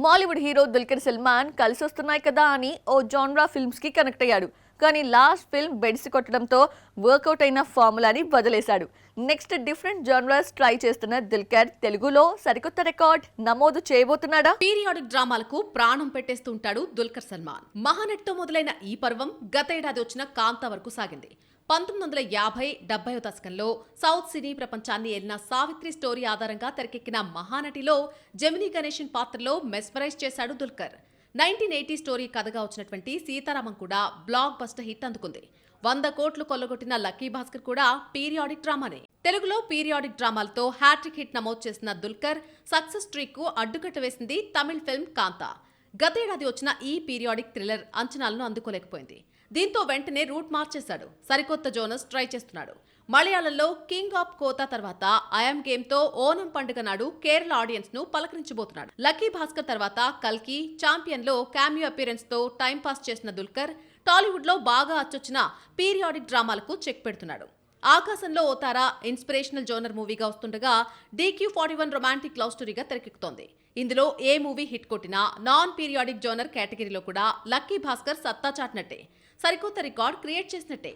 Mollywood hero Dulquer Salman కలిసొస్తున్నాయి కదా అని ఓ genre films కి కనెక్ట్ అయ్యాడు. కానీ లాస్ట్ ఫిల్మ్ బెడిసి కొట్టడంతో వర్కౌట్ అయిన ఫార్ములాని వదిలేశాడు. నెక్స్ట్ డిఫరెంట్ జాన్రాస్ ట్రై చేస్తున్న దుల్కర్ తెలుగులో సరికొత్త రికార్డ్ నమోదు చేయబోతున్నాడా? పీరియాడిక్ డ్రామాలకు ప్రాణం పెట్టేస్తుంటాడు దుల్కర్ సల్మాన్. మహానటితో మొదలైన ఈ పర్వం గతేడాది వచ్చిన కాంతా వరకు సాగింది. 1950-70 దశకంలో సౌత్ సినీ ప్రపంచాన్ని ఏలిన సావిత్రి స్టోరీ ఆధారంగా తెరకెక్కిన మహానటిలో జెమినీ గణేశన్ పాత్రలో మెస్మరైజ్ చేశాడు దుల్కర్. 1980 స్టోరీ కథగా వచ్చినటువంటి సీతారామం కూడా బ్లాక్ బస్టర్ హిట్ అందుకుంది. 100 కోట్లు కొల్లగొట్టిన లక్కీ భాస్కర్ కూడా పీరియాడిక్ డ్రామానే. తెలుగులో పీరియాడిక్ డ్రామాలతో హ్యాట్రిక్ హిట్ నమోదు చేసిన దుల్కర్ సక్సెస్ స్ట్రీక్ కు అడ్డుకట్ట వేసింది తమిళ ఫిల్మ్ కాంతా. గతేడాది వచ్చిన ఈ పీరియాడిక్ థ్రిల్లర్ అంచనాలను అందుకోలేకపోయింది. దీంతో వెంటనే రూట్ మార్చేశాడు. సరికొత్త జోనస్ ట్రై చేస్తున్నాడు. మలయాళంలో కింగ్ ఆఫ్ కోతా తర్వాత ఐఎమ్ గేమ్ తో ఓనం పండుగ నాడు కేరళ ఆడియన్స్ ను పలకరించబోతున్నాడు. లక్కీ భాస్కర్ తర్వాత కల్కి, ఛాంపియన్ లో క్యామియో అపిరెన్స్ తో టైం పాస్ చేసిన దుల్కర్ టాలీవుడ్ లో బాగా అచ్చొచ్చిన పీరియాడిక్ డ్రామాలకు చెక్ పెడుతున్నాడు. ఆకాశంలో ఓ తార ఇన్స్పిరేషనల్ జోనర్ మూవీగా వస్తుండగా DQ41 రొమాంటిక్ లవ్ స్టోరీగా తెరకెక్కుతోంది. ఇందులో ఏ మూవీ హిట్ కొట్టినా నాన్ పీరియాడిక్ జోనర్ కేటగిరీలో కూడా లక్కీ భాస్కర్ సత్తా చాటినట్టే, సరికొత్త రికార్డ్ క్రియేట్ చేసినట్టే.